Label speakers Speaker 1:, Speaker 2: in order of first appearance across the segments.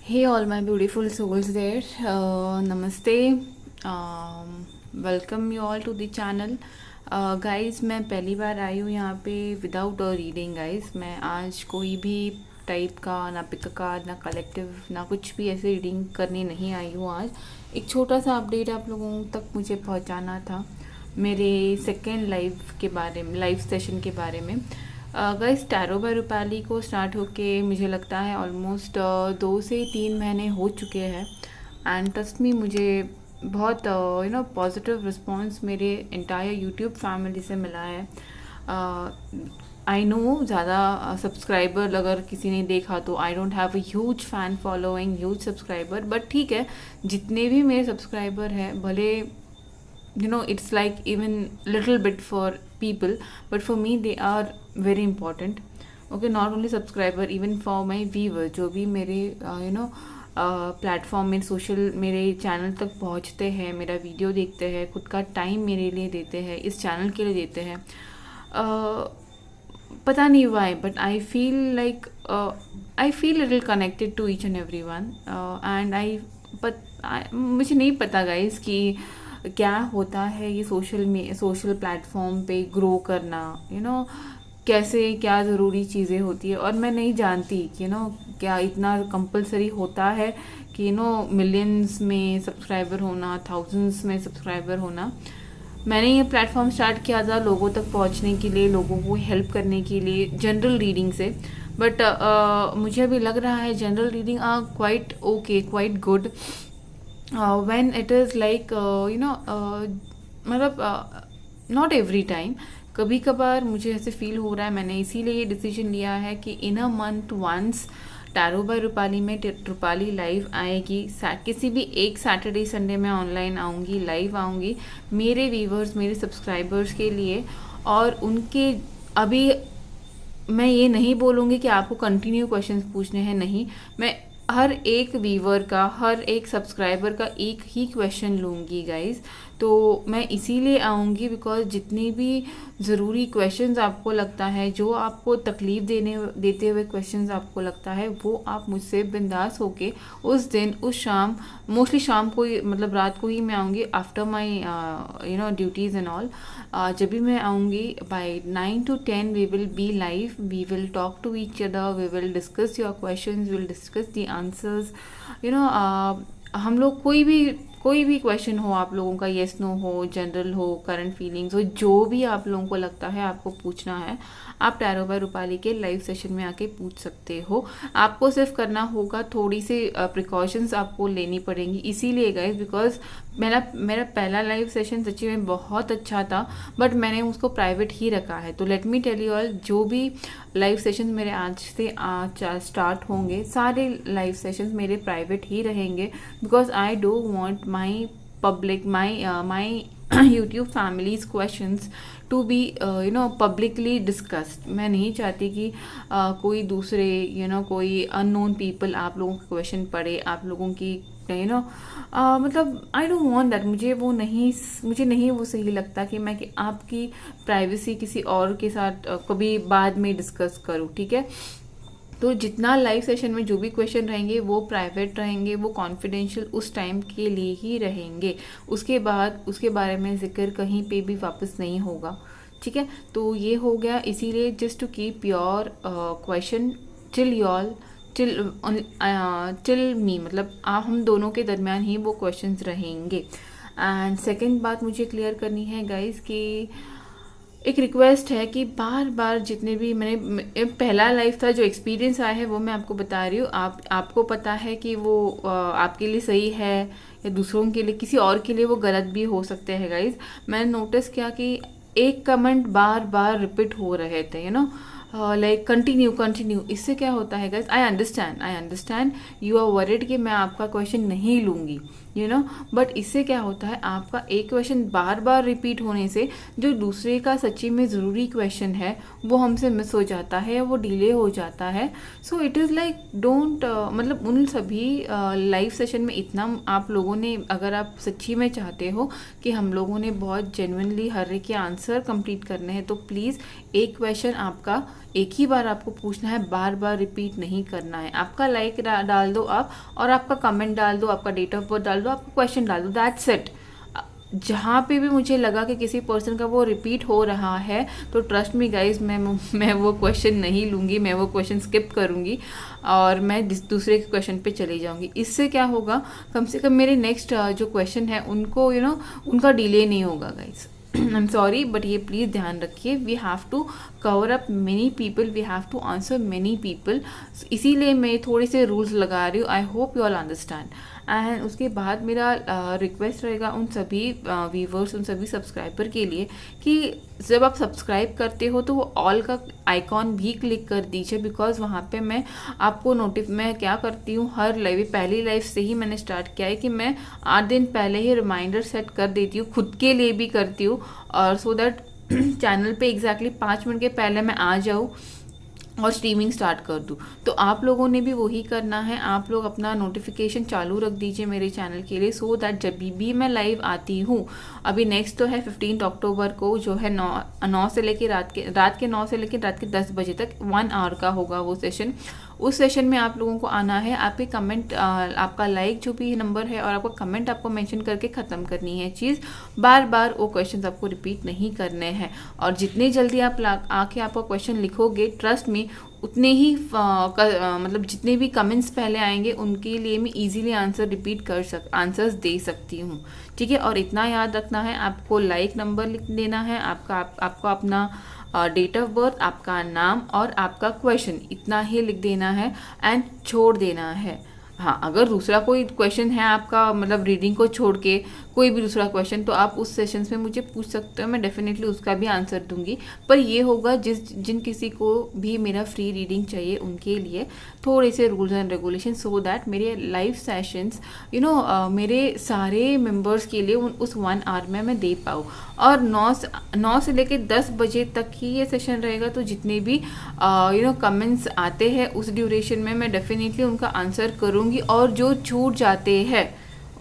Speaker 1: Hey, all my beautiful souls there. Namaste. Welcome you all to the channel. Guys मैं पहली बार आई हूँ यहाँ पे विदाउट अ रीडिंग गाइस. मैं आज कोई भी टाइप का ना पिक का ना कलेक्टिव ना कुछ भी ऐसे रीडिंग करने नहीं आई हूँ. आज एक छोटा सा अपडेट आप लोगों तक मुझे पहुँचाना था मेरे सेकेंड लाइव सेशन के बारे में. गाइस टैरो बाय रूपाली को स्टार्ट होके मुझे लगता है ऑलमोस्ट 2 से 3 महीने हो चुके हैं. एंड ट्रस्ट मी मुझे बहुत पॉजिटिव रिस्पॉन्स मेरे एंटायर यूट्यूब फैमिली से मिला है. आई नो ज़्यादा सब्सक्राइबर अगर किसी ने देखा तो I don't have a huge fan following huge subscriber, but ठीक है जितने भी मेरे सब्सक्राइबर हैं भले it's like even little bit for people, but for me they are very important. Okay, not only subscriber, even for my viewer जो भी मेरे प्लेटफॉर्म में सोशल मेरे चैनल तक पहुंचते हैं, मेरा वीडियो देखते हैं, खुद का टाइम मेरे लिए देते हैं, इस चैनल के लिए देते हैं. पता नहीं why but I feel little connected to each and every one. एंड मुझे नहीं पता गाइज कि क्या होता है ये सोशल प्लेटफॉर्म पे ग्रो करना. कैसे क्या ज़रूरी चीज़ें होती है और मैं नहीं जानती कि क्या इतना कंपलसरी होता है कि मिलियंस में सब्सक्राइबर होना, थाउजेंड्स में सब्सक्राइबर होना. मैंने ये प्लेटफॉर्म स्टार्ट किया था लोगों तक पहुंचने के लिए, लोगों को हेल्प करने के लिए जनरल रीडिंग से. बट मुझे अभी लग रहा है general reading are quite okay, quite good when it is like मतलब नॉट एवरी टाइम. कभी कभार मुझे ऐसे फील हो रहा है, मैंने इसीलिए ये डिसीजन लिया है कि in a month once tarot by Rupali में रूपाली लाइव आएगी. किसी भी एक सैटरडे संडे में ऑनलाइन आऊँगी, लाइव आऊँगी मेरे व्यूवर्स, मेरे सब्सक्राइबर्स के लिए. और उनके अभी मैं ये नहीं बोलूँगी कि आपको कंटिन्यू क्वेश्चंस पूछने हैं, नहीं. मैं हर एक व्यूवर का, हर एक सब्सक्राइबर का एक ही क्वेश्चन लूँगी गाइस. तो मैं इसीलिए आऊँगी बिकॉज जितनी भी ज़रूरी क्वेश्चंस आपको लगता है, जो आपको तकलीफ़ देते हुए क्वेश्चंस आपको लगता है, वो आप मुझसे बिंदास होके उस दिन, उस शाम, मोस्टली शाम को ही, मतलब रात को ही मैं आऊँगी after my duties and all. जब भी मैं आऊँगी by 9 to 10 we will be live, we will talk to each other, we will discuss your questions, we will discuss the answers. हम लोग कोई भी क्वेश्चन हो आप लोगों का, येस नो हो, जनरल हो, करंट फीलिंग्स हो, जो भी आप लोगों को लगता है आपको पूछना है, आप टैरो बाय रूपाली के लाइव सेशन में आके पूछ सकते हो. आपको सिर्फ करना होगा, थोड़ी सी प्रिकॉशंस आपको लेनी पड़ेंगी. इसीलिए गाइस बिकॉज मेरा पहला लाइव सेशन सच्ची में बहुत अच्छा था, बट मैंने उसको प्राइवेट ही रखा है. तो let me tell you all, जो भी लाइव सेशन मेरे आज से स्टार्ट होंगे, सारे लाइव सेशंस मेरे प्राइवेट ही रहेंगे. Because I don't want my public, my YouTube families questions to be publicly discussed. मैं नहीं चाहती कि कोई दूसरे कोई अननोन पीपल आप लोगों का क्वेश्चन पढ़े, आप लोगों की मतलब आई डोंट वांट दैट. मुझे नहीं वो सही लगता कि मैं आपकी प्राइवेसी किसी और के साथ कभी बाद में डिस्कस करूँ. ठीक है, तो जितना लाइव सेशन में जो भी क्वेश्चन रहेंगे वो प्राइवेट रहेंगे, वो कॉन्फिडेंशियल उस टाइम के लिए ही रहेंगे. उसके बाद उसके बारे में जिक्र कहीं पे भी वापस नहीं होगा. ठीक है, तो ये हो गया. इसीलिए just to keep your question till me, मतलब आप हम दोनों के दरमियान ही वो क्वेश्चंस रहेंगे. एंड सेकंड बात मुझे क्लियर करनी है गाइस कि एक रिक्वेस्ट है कि बार बार जितने भी मैंने पहला लाइफ था, जो एक्सपीरियंस आया है वो मैं आपको बता रही हूँ. आपको पता है कि वो आपके लिए सही है या दूसरों के लिए, किसी और के लिए वो गलत भी हो सकते हैं गाइज. मैंने नोटिस किया कि एक कमेंट बार बार रिपीट हो रहे थे, लाइक कंटिन्यू. इससे क्या होता है guys, I understand you are worried कि मैं आपका क्वेश्चन नहीं लूँगी, बट इससे क्या होता है, आपका एक क्वेश्चन बार बार रिपीट होने से जो दूसरे का सच्ची में ज़रूरी क्वेश्चन है वो हमसे मिस हो जाता है, वो डिले हो जाता है. So it is like don't, मतलब उन सभी लाइव सेशन में इतना आप लोगों ने, अगर आप सच्ची में चाहते हो कि हम लोगों ने बहुत जेन्युइनली हर एक के आंसर कंप्लीट करने हैं, तो प्लीज़ एक क्वेश्चन आपका एक ही बार आपको पूछना है, बार बार रिपीट नहीं करना है। आपका लाइक डाल दो आप, और आपका कमेंट डाल दो, आपका डेट ऑफ बर्थ डाल दो, आपका क्वेश्चन डाल दो, दैट्स इट। जहाँ पे भी मुझे लगा कि किसी पर्सन का वो रिपीट हो रहा है, तो ट्रस्ट मी गाइज, मैं वो क्वेश्चन नहीं लूँगी, मैं वो क्वेश्चन स्किप करूँगी और मैं दूसरे के क्वेश्चन पे चली जाऊँगी। इससे क्या होगा, कम से कम मेरे नेक्स्ट जो क्वेश्चन है उनको उनका डिले नहीं होगा guys. I am sorry, but ये प्लीज़ ध्यान रखिए, we have to cover up many people, we have to answer many people, इसीलिए मैं थोड़े से रूल्स लगा रही हूँ। I hope you all understand. And उसके बाद मेरा रिक्वेस्ट रहेगा उन सभी व्यूवर्स, उन सभी सब्सक्राइबर के लिए कि जब आप सब्सक्राइब करते हो तो वो ऑल का आइकॉन भी क्लिक कर दीजिए, बिकॉज वहाँ पे मैं आपको मैं क्या करती हूँ, हर लाइव, पहली लाइव से ही मैंने स्टार्ट किया है कि मैं 8 दिन पहले ही रिमाइंडर सेट कर देती हूँ, खुद के लिए भी करती हूँ, और सो दैट चैनल पे एग्जैक्टली 5 मिनट के पहले मैं आ जाऊँ और स्ट्रीमिंग स्टार्ट कर दूँ। तो आप लोगों ने भी वही करना है, आप लोग अपना नोटिफिकेशन चालू रख दीजिए मेरे चैनल के लिए, सो दैट जब भी मैं लाइव आती हूँ, अभी नेक्स्ट तो है 15 अक्टूबर को, जो है 9 से लेकर रात के 9 से लेकर रात के 10 बजे तक 1 आवर का होगा वो सेशन। उस सेशन में आप लोगों को आना है, आपके कमेंट, आपका लाइक जो भी नंबर है और आपका कमेंट आपको मेंशन करके ख़त्म करनी है चीज़, बार बार वो क्वेश्चन आपको रिपीट नहीं करने हैं। और जितनी जल्दी आप आके आपका क्वेश्चन लिखोगे, ट्रस्ट मी, उतने ही मतलब जितने भी कमेंट्स पहले आएंगे उनके लिए मैं इजीली आंसर्स दे सकती हूँ, ठीक है। और इतना याद रखना है, आपको लाइक नंबर लिख देना है, आपको अपना डेट ऑफ बर्थ, आपका नाम और आपका क्वेश्चन, इतना ही लिख देना है एंड छोड़ देना है। हाँ, अगर दूसरा कोई क्वेश्चन है आपका, मतलब रीडिंग को छोड़ के कोई भी दूसरा क्वेश्चन, तो आप उस सेशंस में मुझे पूछ सकते हो, मैं डेफिनेटली उसका भी आंसर दूंगी। पर ये होगा जिन किसी को भी मेरा फ्री रीडिंग चाहिए उनके लिए थोड़े से rules and regulation, so that मेरे लाइव सेशंस मेरे सारे मेंबर्स के लिए उस 1 आवर में मैं दे पाऊँ। और 9 से लेकर 10 बजे तक ही ये सेशन रहेगा, तो जितने भी कमेंट्स आते हैं उस ड्यूरेशन में मैं डेफिनेटली उनका आंसर करूँगी, और जो छूट जाते हैं,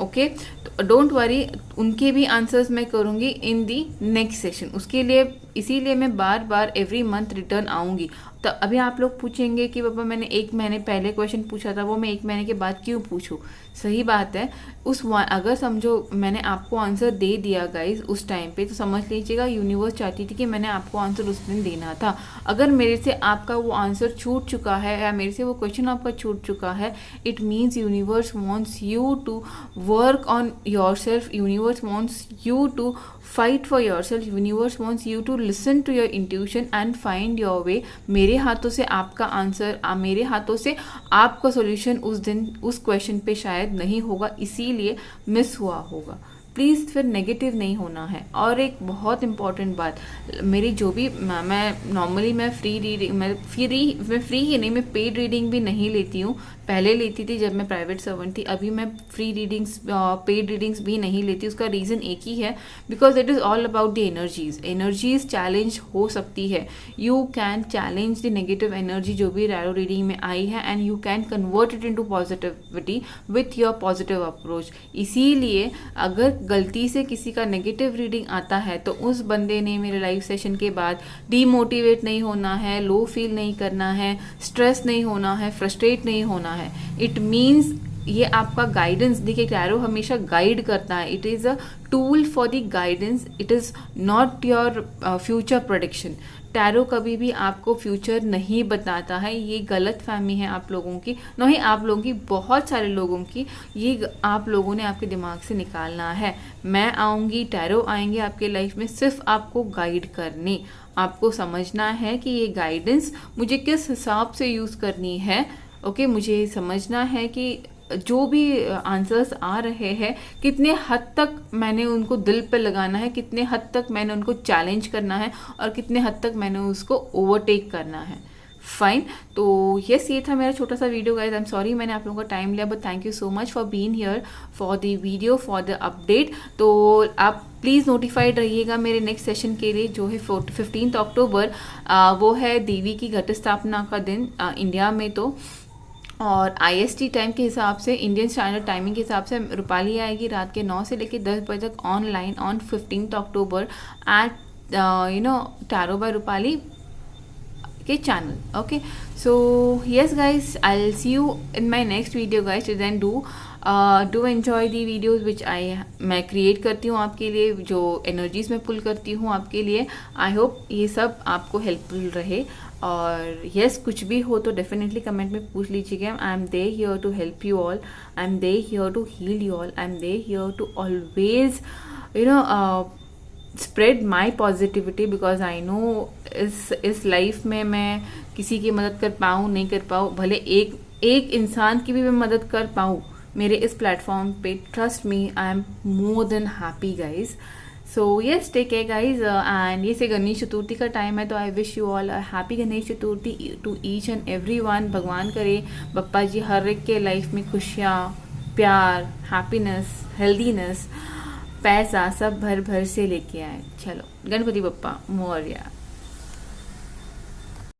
Speaker 1: ओके, तो डोंट वरी, उनके भी आंसर्स मैं करूँगी इन दी नेक्स्ट सेशन। उसके लिए इसीलिए मैं बार बार एवरी मंथ रिटर्न आऊँगी। तो अभी आप लोग पूछेंगे कि पापा मैंने 1 महीने पहले क्वेश्चन पूछा था, वो मैं 1 महीने के बाद क्यों पूछूं? सही बात है, अगर समझो मैंने आपको आंसर दे दिया गाइज उस टाइम पे, तो समझ लीजिएगा यूनिवर्स चाहती थी कि मैंने आपको आंसर उस दिन देना था। अगर मेरे से आपका वो आंसर छूट चुका है या मेरे से वो क्वेश्चन आपका छूट चुका है, it means universe wants you to work on your self, universe wants you to fight for yourself, universe wants you to listen to your intuition and find your way। मेरे हाथों से आपका आंसर, मेरे हाथों से आपका सॉल्यूशन उस दिन उस क्वेश्चन पे शायद नहीं होगा, इसीलिए मिस हुआ होगा। प्लीज़ फिर नेगेटिव नहीं होना है। और एक बहुत इंपॉर्टेंट बात, मेरी जो भी मैं नॉर्मली मैं फ्री ही नहीं, मैं पेड रीडिंग भी नहीं लेती हूँ। पहले लेती थी जब मैं प्राइवेट सर्वेंट थी, अभी मैं फ्री रीडिंग्स, पेड रीडिंग्स भी नहीं लेती। उसका रीज़न एक ही है, because it is all about the energies challenge हो सकती है। You can challenge the negative energy जो भी रैरो रीडिंग में आई है, and you can convert it into positivity with your positive approach. इसीलिए अगर गलती से किसी का नेगेटिव रीडिंग आता है, तो उस बंदे ने मेरे लाइव सेशन के बाद डीमोटिवेट नहीं होना है, लो फील नहीं करना है, स्ट्रेस नहीं होना है, फ्रस्ट्रेट नहीं होना है। इट मीन्स ये आपका गाइडेंस, देखिए टैरो हमेशा गाइड करता है, it is a tool for the guidance, it is not your future prediction. Tarot कभी भी आपको फ्यूचर नहीं बताता है, ये गलत फहमी है आप लोगों की, नहीं आप लोगों की, बहुत सारे लोगों की, ये आप लोगों ने आपके दिमाग से निकालना है। मैं आऊँगी, टैरो आएंगे आपके लाइफ में सिर्फ आपको गाइड करने। आपको समझना है कि ये गाइडेंस मुझे किस हिसाब से यूज़ करनी है, ओके। मुझे समझना है कि जो भी आंसर्स आ रहे हैं कितने हद तक मैंने उनको दिल पे लगाना है, कितने हद तक मैंने उनको चैलेंज करना है, और कितने हद तक मैंने उसको ओवरटेक करना है। फाइन, तो यस, ये था मेरा छोटा सा video guys. I am sorry मैंने आप लोगों का टाइम लिया, but thank you so much for being here for the video, for the update. तो आप प्लीज़ नोटिफाइड रहिएगा मेरे नेक्स्ट सेशन के लिए, जो है 15 अक्टूबर, वो है देवी की घट स्थापना का दिन इंडिया में। तो और IST टाइम के हिसाब से, इंडियन स्टैंडर्ड टाइमिंग के हिसाब से रूपाली आएगी रात के 9 से लेकर 10 बजे तक online on 15 October at tarot by Rupali के channel. Okay, so yes guys, I will see you in my next video guys. Then do enjoy the videos which मैं क्रिएट करती हूँ आपके लिए, जो एनर्जीज मैं पुल करती हूँ आपके लिए. आई होप ये सब आपको हेल्पफुल रहे. और यस, कुछ भी हो तो डेफिनेटली कमेंट में पूछ लीजिएगा. I am there here to help you all, I am there here to heal you all, I am there here to always spread my positivity, because I know इस life में मैं किसी की मदद कर पाऊँ नहीं कर पाऊँ, भले एक इंसान की भी मैं मदद कर पाऊँ मेरे इस प्लेटफॉर्म पे, trust me, I am more than happy guys. So yes, take care guys. And ये से गणेश चतुर्थी का टाइम है, तो I wish you all a happy Ganesh Chaturthi to each and every one. भगवान करे बप्पा जी हर एक के लाइफ में खुशियाँ, प्यार, हैप्पीनेस, हेल्दीनेस, पैसा सब भर भर से लेके आए. चलो, गणपति बप्पा मोरया.